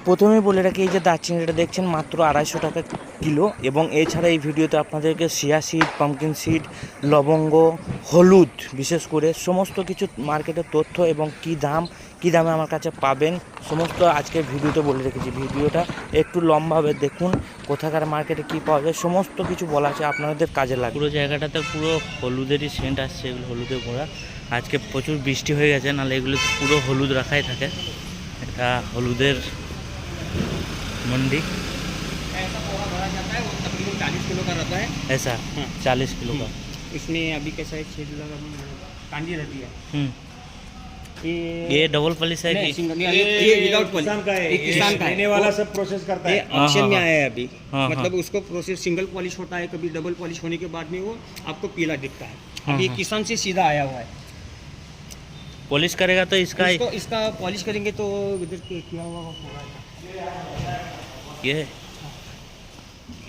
প্রথমেই বলে রাখি, এই যে দারচিনিটা দেখছেন মাত্র 250 টাকা কিলো। এবং এছাড়া এই ভিডিওতে আপনাদেরকে চিয়া সিড, পাম্পকিন সিড, লবঙ্গ, হলুদ বিশেষ করে সমস্ত কিছু মার্কেটের তথ্য এবং কী দামে আমার কাছে পাবেন সমস্ত আজকের ভিডিওতে বলে রেখেছি। ভিডিওটা একটু লম্বা হবে, দেখুন কোথাকার মার্কেটে কী পাওয়া যায় সমস্ত কিছু বলা আছে, আপনাদের কাজে লাগবে। পুরো জায়গাটাতে পুরো হলুদেরই সেন্ট আসছে, এগুলো হলুদে ভরা। আজকে প্রচুর বৃষ্টি হয়ে গেছে, নাহলে এগুলো পুরো হলুদ রাখাই থাকে। এটা হলুদের मंडी। ऐसा पोहा भरा जाता है, वो तकरीबन 40 किलो का रहता है। ऐसा 40 किलो का। इसमें अभी कैसा है, 6 लगा कांजी रहती है। ये डबल पॉलिश है कि सिंगल? ये विदाउट पॉलिश का है। एक किसान का लेने वाला सब प्रोसेस करता है। ये ऑप्शन में आया है अभी। हाँ, मतलब उसको प्रोसेस सिंगल पॉलिश होता है, कभी डबल पॉलिश होने के बाद में वो आपको पीला दिखता है। अभी किसान से सीधा आया हुआ है। पॉलिश करेगा तो इसका पॉलिश करेंगे तो इधर किया हुआ होगा।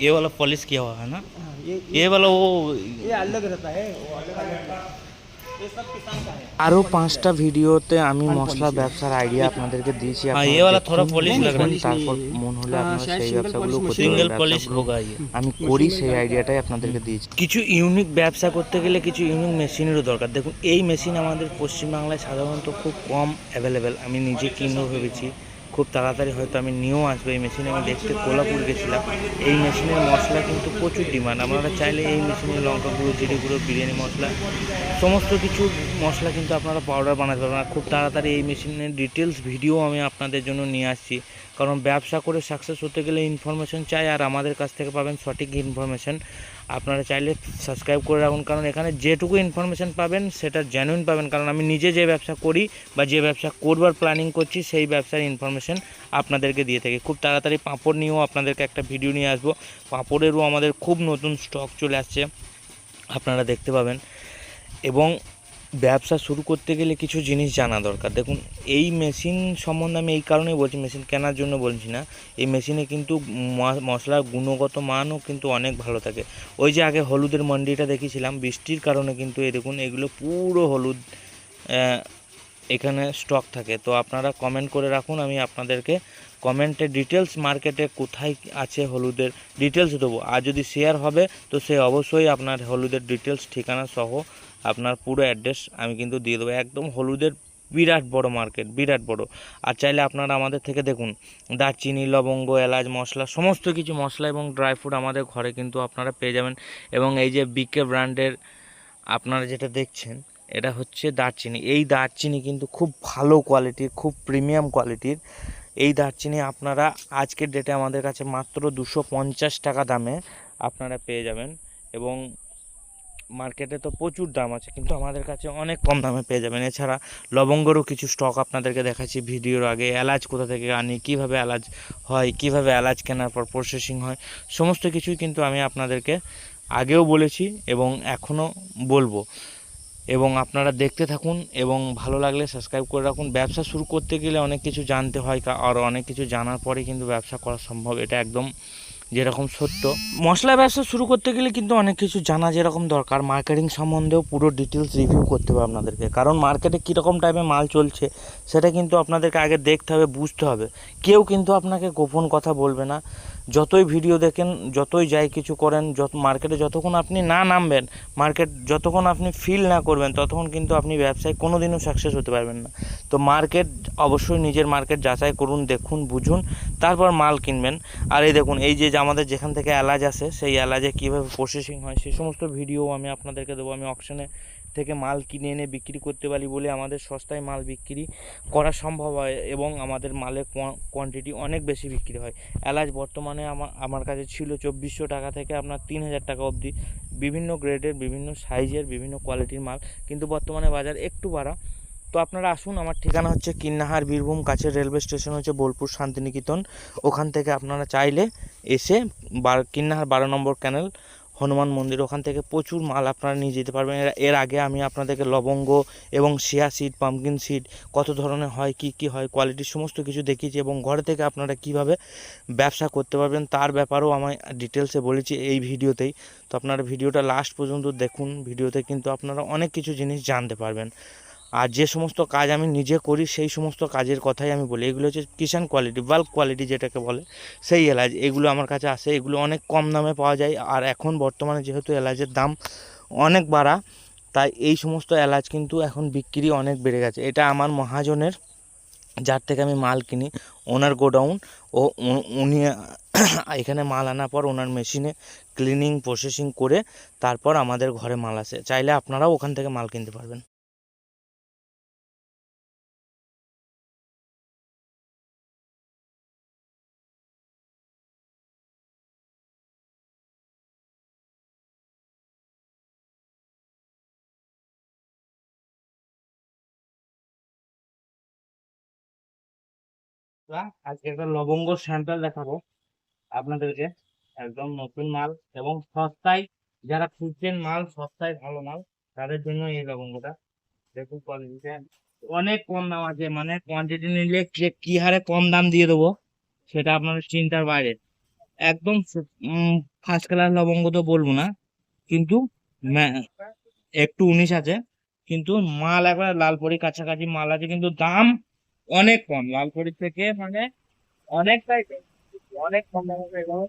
ये वाला पॉलिश किया हुआ है ना। ये वाला वो ये अलग रहता है, वो अलग रहता है। ये सब किसान का है। আরও 5টা ভিডিওতে আমি মশলা ব্যবসার আইডিয়া আপনাদেরকে দিয়েছি। ये वाला थोड़ा पॉलिश लग रहा है। তারপর মন হলে আপনারা সেই ব্যবসাগুলো করতে सिंगल পারেন। पॉलिश होगा ये। আমি করি সেই আইডিয়াটাই আপনাদেরকে দিয়েছি। কিছু ইউনিক ব্যবসা করতে গেলে কিছু ইউনিক মেশিনেরও দরকার। দেখুন এই মেশিন আমাদের পশ্চিমবাংলায় সাধারণত খুব কম অ্যাভেলেবেল। আমি নিজে কিনবো ভেবেছি, খুব তাড়াতাড়ি হয়তো আমি নিয়েও আসবো এই মেশিন। আমি দেখতে কোলাপুর গেছিলাম, এই মেশিনের মশলা কিন্তু প্রচুর ডিমান্ড। আপনারা চাইলে এই মেশিনের লঙ্কা গুঁড়ো, জিরে গুঁড়ো, বিরিয়ানি মশলা সমস্ত কিছু মশলা কিন্তু আপনারা পাউডার বানাতে পারবেন। আর খুব তাড়াতাড়ি এই মেশিনের ডিটেলস ভিডিও আমি আপনাদের জন্য নিয়ে আসছি, কারণ ব্যবসা করে সাকসেস হতে গেলে ইনফরমেশন চাই, আর আমাদের কাছ থেকে পাবেন সঠিক ইনফরমেশন। আপনারা চাইলে সাবস্ক্রাইব করে রাখুন, কারণ এখানে যেটুকু ইনফরমেশন পাবেন সেটা জেনুইন পাবেন। কারণ আমি নিজে যে ব্যবসা করি বা যে ব্যবসা করবার প্ল্যানিং করছি সেই ব্যবসার ইনফরমেশন আপনাদেরকে দিয়ে থাকি। খুব তাড়াতাড়ি পাঁপড় নিয়েও আপনাদেরকে একটা ভিডিও নিয়ে আসবো। পাঁপড়েরও আমাদের খুব নতুন স্টক চলে আসছে, আপনারা দেখতে পাবেন। এবং ব্যবসা শুরু করতে গেলে কিছু জিনিস জানা দরকার। দেখুন এই মেশিন সম্বন্ধে আমি এই কারণেই বলছি, মেশিন কেনার জন্য বলছি না। এই মেশিনে কিন্তু মশলার গুণগত মানও কিন্তু অনেক ভালো থাকে। ওই যে আগে হলুদের মন্ডিটা দেখিয়েছিলাম, বৃষ্টির কারণে কিন্তু এই দেখুন এগুলো পুরো হলুদ এখানে স্টক থাকে। তো আপনারা কমেন্ট করে রাখুন, আমি আপনাদেরকে কমেন্টে ডিটেলস মার্কেটে কোথায় আছে হলুদের ডিটেলস দেবো। আর যদি শেয়ার হবে তো সে অবশ্যই আপনার হলুদের ডিটেলস ঠিকানা সহ আপনার পুরো অ্যাড্রেস আমি কিন্তু দিয়ে দেবো। একদম হলুদের বিরাট বড় মার্কেট, বিরাট বড়। আর চাইলে আপনারা আমাদের থেকে দেখুন দারচিনি, লবঙ্গ, এলাচ মশলা সমস্ত কিছু মশলা এবং ড্রাই ফ্রুট আমাদের ঘরে কিন্তু আপনারা পেয়ে যাবেন। এবং এই যে বিকে ব্র্যান্ডের আপনারা যেটা দেখছেন এটা হচ্ছে দারচিনি। এই দারচিনি কিন্তু খুব ভালো কোয়ালিটির, খুব প্রিমিয়াম কোয়ালিটির। এই দারচিনি আপনারা আজকের ডেটে আমাদের কাছে মাত্র 250 টাকা দামে আপনারা পেয়ে যাবেন। এবং মার্কেটে তো প্রচুর দাম আছে, কিন্তু আমাদের কাছে অনেক কম দামে পেয়ে যাবেন। এছাড়া লবঙ্গেরও কিছু স্টক আপনাদেরকে দেখাচ্ছি ভিডিওর আগে। এলাচ কোথা থেকে আনি, কিভাবে এলাচ হয়, কিভাবে এলাচ কেনার পর প্রসেসিং হয়, সমস্ত কিছুই কিন্তু আমি আপনাদেরকে আগেও বলেছি এবং এখনও বলবো। এবং আপনারা দেখতে থাকুন এবং ভালো লাগলে সাবস্ক্রাইব করে রাখুন। ব্যবসা শুরু করতে গেলে অনেক কিছু জানতে হয়, আর অনেক কিছু জানার পরে কিন্তু ব্যবসা করা সম্ভব, এটা একদম যেরকম সত্য। মশলা ব্যবসা শুরু করতে গেলে কিন্তু অনেক কিছু জানা যেরকম দরকার, মার্কেটিং সম্বন্ধেও পুরো ডিটেলস রিভিউ করতে হবে আপনাদেরকে। কারণ মার্কেটে কীরকম টাইপে মাল চলছে সেটা কিন্তু আপনাদেরকে আগে দেখতে হবে, বুঝতে হবে। কেউ কিন্তু আপনাকে গোপন কথা বলবে না। যতই ভিডিও দেখেন, যতই যাই কিছু করেন, মার্কেটে যতক্ষণ আপনি না নামবেন, মার্কেট যতক্ষণ আপনি ফিল না করবেন, ততক্ষণ কিন্তু আপনি ব্যবসায় কোনো দিনও সাকসেস হতে পারবেন না। তো মার্কেট অবশ্যই নিজের মার্কেট যাচাই করুন, দেখুন, বুঝুন, তারপর মাল কিনবেন। আর এই দেখুন এই যে আমাদের যেখান থেকে এলাচ আসে সেই এলাচে কীভাবে প্রসেসিং হয় সেই সমস্ত ভিডিও আমি আপনাদেরকে দেবো। আমি অকশনে থেকে মাল কিনে এনে বিক্রি করতে পারি বলে আমাদের সস্তায় মাল বিক্রি করা সম্ভব হয় এবং আমাদের মালের কোয়ান্টিটি অনেক বেশি বিক্রি হয়। এলাচ বর্তমানে আমার কাছে ছিল 2400 টাকা থেকে আপনার 3000 টাকা অবধি, বিভিন্ন গ্রেডের, বিভিন্ন সাইজের, বিভিন্ন কোয়ালিটির মাল, কিন্তু বর্তমানে বাজার একটু বাড়া। তো আপনারা আসুন, আমার ঠিকানা হচ্ছে কিন্নাহার, বীরভূম। কাছে রেলওয়ে স্টেশন হচ্ছে বোলপুর শান্তিনিকেতন। ওখান থেকে আপনারা চাইলে এসে কিন্নাহার 12 নম্বর ক্যানেল হনুমান মন্দির, ওখান থেকে প্রচুর মাল আপনারা নিয়ে যেতে পারবেন। এর আগে আমি আপনাদেরকে লবঙ্গ এবং চিয়া সিড, পাম্পকিন সিড কত ধরনের হয়, কি হয়, কোয়ালিটির সমস্ত কিছু দেখিয়েছি এবং ঘরে থেকে আপনারা কিভাবে ব্যবসা করতে পারবেন তার ব্যাপারেও আমি ডিটেলসে বলেছি এই ভিডিওতেই। তো আপনারা ভিডিওটা লাস্ট পর্যন্ত দেখুন, ভিডিওতে কিন্তু আপনারা অনেক কিছু জিনিস জানতে পারবেন। আর যে সমস্ত কাজ আমি নিজে করি সেই সমস্ত কাজের কথাই আমি বলি। এগুলো হচ্ছে কিষান কোয়ালিটি, বাল্ক কোয়ালিটি যেটাকে বলে, সেই এলাচ। এগুলো আমার কাছে আসে, এগুলো অনেক কম দামে পাওয়া যায়। আর এখন বর্তমানে যেহেতু এলাচের দাম অনেক বাড়া, তাই এই সমস্ত এলাচ কিন্তু এখন বিক্রি অনেক বেড়ে গেছে। এটা আমার মহাজনের, যার থেকে আমি মাল কিনি, ওনার গোডাউন। ও উনি এখানে মাল আনার পর ওনার মেশিনে ক্লিনিং প্রসেসিং করে তারপর আমাদের ঘরে মাল আসে। চাইলে আপনারাও ওখান থেকে মাল কিনতে পারবেন। আজকে একটা লবঙ্গ স্যাম্পল দেখাবো আপনাদেরকে, একদম নতুন মাল এবং সস্তায়। যারা খুঁজছেন মাল সস্তায় ভালো মাল, তাদের জন্য এই লবঙ্গটা। দেখুন কোয়ালিটিটা অনেক কম দাম আছে, মানে কোয়ান্টিটি নিলে যে কি হারে কম দাম দিয়ে দেবো সেটা আপনার চিন্তার বাইরে। একদম ফার্স্ট ক্লাস লবঙ্গ তো বলবো না, কিন্তু একটু 19 আছে, কিন্তু মাল একবার লালপরি কাছাকাছি মাল আছে, কিন্তু দাম অনেক কম লালপরির থেকে, মানে অনেকটাই কম, অনেক কম দামে পেয়ে যাবো।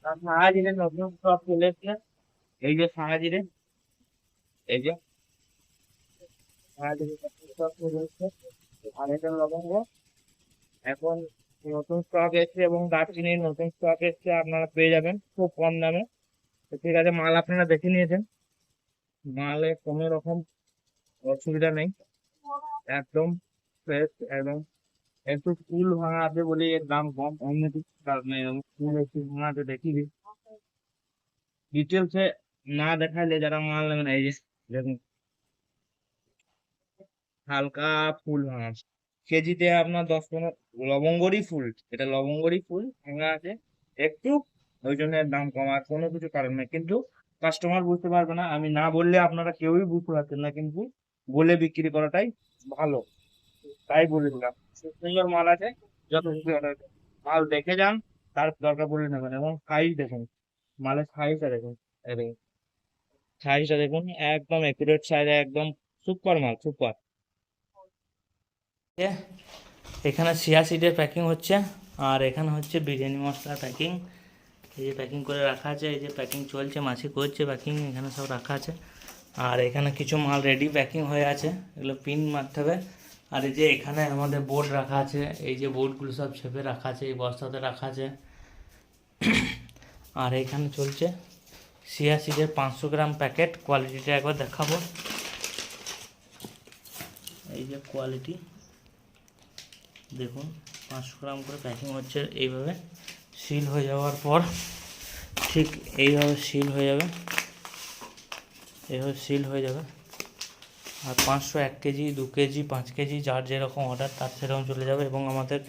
আর সাহাজিরে নতুন স্টক চলে এসছে, এই যে সাহাজিরে, এই যে সাহাজিরে নতুন স্টক চলে এসছে। আর এটা লবঙ্গ এখন নতুন স্টক এসছে, এবং দারচিনির নতুন স্টক এসছে, আপনারা পেয়ে যাবেন খুব কম দামে। তো ঠিক আছে, মাল আপনারা দেখে নিয়েছেন, মালে কোনো রকম অসুবিধা নেই, একদম ফ্রেশ একদম। একটু ফুল ভাঙা আছে বলে এর দাম কম, অন্য কিছু কারণে ফুল একটু ভাঙা আছে দেখিয়ে দিই ডিটেলসে, না দেখাইলে যারা মাল নেবেন। এই যে দেখুন, হালকা ফুল ভাঙা আছে। কেজিতে আপনার 10-15 লবঙ্গরই ফুল, এটা লবঙ্গরই ফুল ভাঙা আছে একটু, ওই জন্য এর দাম কম, আর কোনো কিছু কারণ নেই। কিন্তু কাস্টমার বুঝতে পারবে না, আমি না বললে আপনারা কেউই বুঝতে পারছেন না, কিন্তু বলে বিক্রি করাটাই ভালো, তাই বলে দিলাম। খুব সুন্দর মাল আছে, যত খুশি order করুন। মাল দেখে যান, তার দরকার পড়লে নেবেন। এবং সাইজ দেখুন, মালের সাইজটা দেখুন, এই সাইজটা দেখুন, একদম একুরেট সাইজ, একদম সুপার মাল, সুপার। এখানে চিয়া সিডের প্যাকিং হচ্ছে, আর এখানে হচ্ছে বিরিয়ানি মশলার প্যাকিং। এই যে প্যাকিং করে রাখা আছে, এই যে প্যাকিং চলছে, মাছি করছে প্যাকিং, এখানে সব রাখা আছে। আর এখানে কিছু মাল রেডি প্যাকিং হয়ে আছে, এগুলো পিন মারতে হবে। আর এই যে এখানে আমাদের বোর্ড রাখা আছে, এই যে বোর্ডগুলো সব ছেপে রাখা আছে, এই বস্তাতে রাখা আছে। আর এখানে চলছে চিয়া সিডের 500 গ্রাম প্যাকেট, কোয়ালিটিটা একবার দেখাবো। এই যে কোয়ালিটি দেখুন, 500 গ্রাম করে প্যাকিং হচ্ছে। এইভাবে সিল হয়ে যাওয়ার পর ঠিক এইভাবে সিল হয়ে যাবে, এইভাবে সিল হয়ে যাবে। আর 500, 1 কেজি, 2 কেজি, 5 কেজি, যার যেরকম অর্ডার তার সেরকম চলে যাবে। এবং আমাদের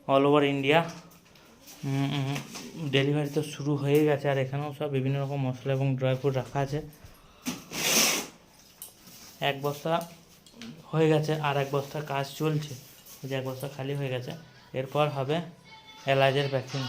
অল ওভার ইন্ডিয়া ডেলিভারি তো শুরু হয়ে গেছে। আর এখানেও সব বিভিন্ন রকম মশলা এবং ড্রাই ফ্রুট রাখা আছে। এক বস্তা হয়ে গেছে, আর এক বস্তা কাজ চলছে, যে এক বস্তা খালি হয়ে গেছে। এরপর হবে এলাচের প্যাকিং।